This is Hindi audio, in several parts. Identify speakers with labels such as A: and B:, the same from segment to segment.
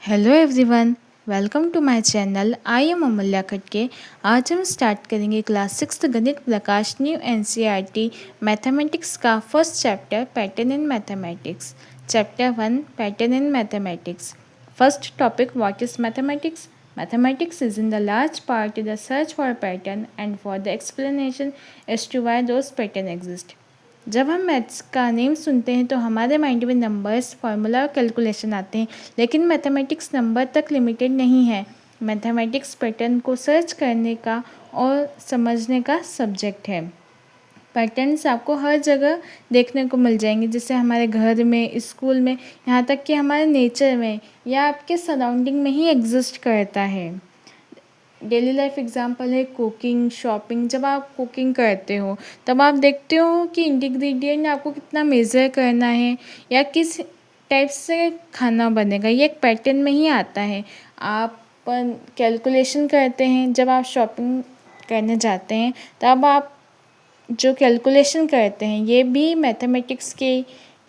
A: Hello everyone, welcome to my channel. I am Amulya Khatke. आज हम स्टार्ट करेंगे class 6 Ganita Prakash new NCERT mathematics का first chapter pattern in mathematics. Chapter 1 pattern in mathematics. First topic, what is mathematics? Mathematics is in the large part the search for a pattern and for the explanation as to why those pattern exist. जब हम मैथ्स का नेम सुनते हैं तो हमारे माइंड में नंबर्स, फार्मूला और कैलकुलेशन आते हैं, लेकिन मैथमेटिक्स नंबर तक लिमिटेड नहीं है। मैथमेटिक्स पैटर्न को सर्च करने का और समझने का सब्जेक्ट है। पैटर्न्स आपको हर जगह देखने को मिल जाएंगे, जैसे हमारे घर में, स्कूल में, यहाँ तक कि हमारे नेचर में या आपके सराउंडिंग में ही एग्जिस्ट करता है। डेली लाइफ एग्जांपल है कुकिंग, शॉपिंग। जब आप कुकिंग करते हो तब आप देखते हो कि इंग्रेडिएंट आपको कितना मेज़र करना है या किस टाइप से खाना बनेगा, ये एक पैटर्न में ही आता है। आप कैलकुलेशन करते हैं, जब आप शॉपिंग करने जाते हैं तब आप जो कैलकुलेशन करते हैं ये भी मैथमेटिक्स के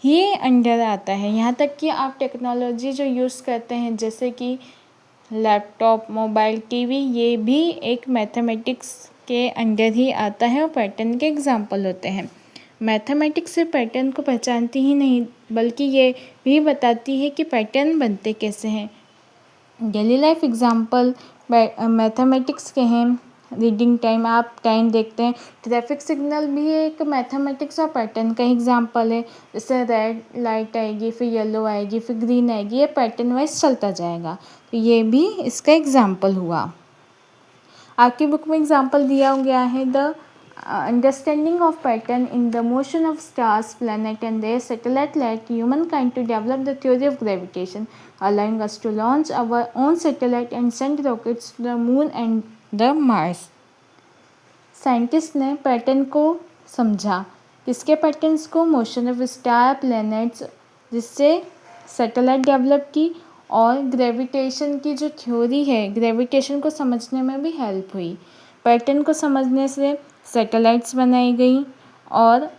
A: ही अंडर आता है। यहाँ तक कि आप टेक्नोलॉजी जो यूज़ करते हैं, जैसे कि लैपटॉप, मोबाइल, टीवी, ये भी एक मैथमेटिक्स के अंडर ही आता है और पैटर्न के एग्जाम्पल होते हैं। मैथमेटिक्स से पैटर्न को पहचानती ही नहीं, बल्कि ये भी बताती है कि पैटर्न बनते कैसे हैं। डेली लाइफ एग्जाम्पल मैथमेटिक्स के हैं। रीडिंग टाइम, आप टाइम देखते हैं। ट्रैफिक सिग्नल भी एक मैथमेटिक्स और पैटर्न का एग्जाम्पल है। जैसे रेड लाइट आएगी, फिर येलो आएगी, फिर ग्रीन आएगी, ये पैटर्न वाइज चलता जाएगा, तो ये भी इसका एग्जाम्पल हुआ। आपकी बुक में एग्जाम्पल दिया गया है, the understanding of pattern in the motion of stars, planet and their satellite led humankind to develop the theory of gravitation, allowing us to launch our own satellite and send rockets to the moon and the Mars. Scientist ने पैटर्न को समझा। किसके पैटर्न्स को? मोशन ऑफ स्टार, प्लैनेट्स, जिससे सैटेलाइट डेवलप की, और ग्रेविटेशन की जो थ्योरी है, ग्रेविटेशन को समझने में भी हेल्प हुई। पैटर्न को समझने से सैटेलाइट्स बनाई गई और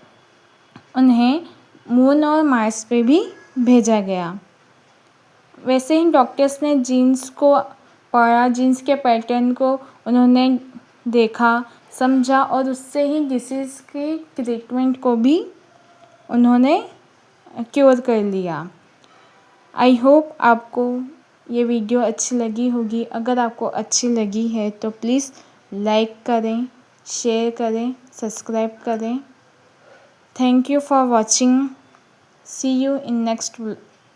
A: उन्हें मून और मार्स पे भी भेजा गया। वैसे ही डॉक्टर्स ने जीन्स को पढ़ा, जीन्स के पैटर्न को उन्होंने देखा, समझा और उससे ही डिसीज़ की ट्रीटमेंट को भी उन्होंने क्योर कर लिया। आई होप आपको ये वीडियो अच्छी लगी होगी। अगर आपको अच्छी लगी है तो प्लीज़ लाइक करें, शेयर करें, सब्सक्राइब करें। Thank you for watching. See you in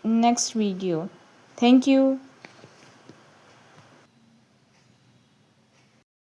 A: next video. Thank you.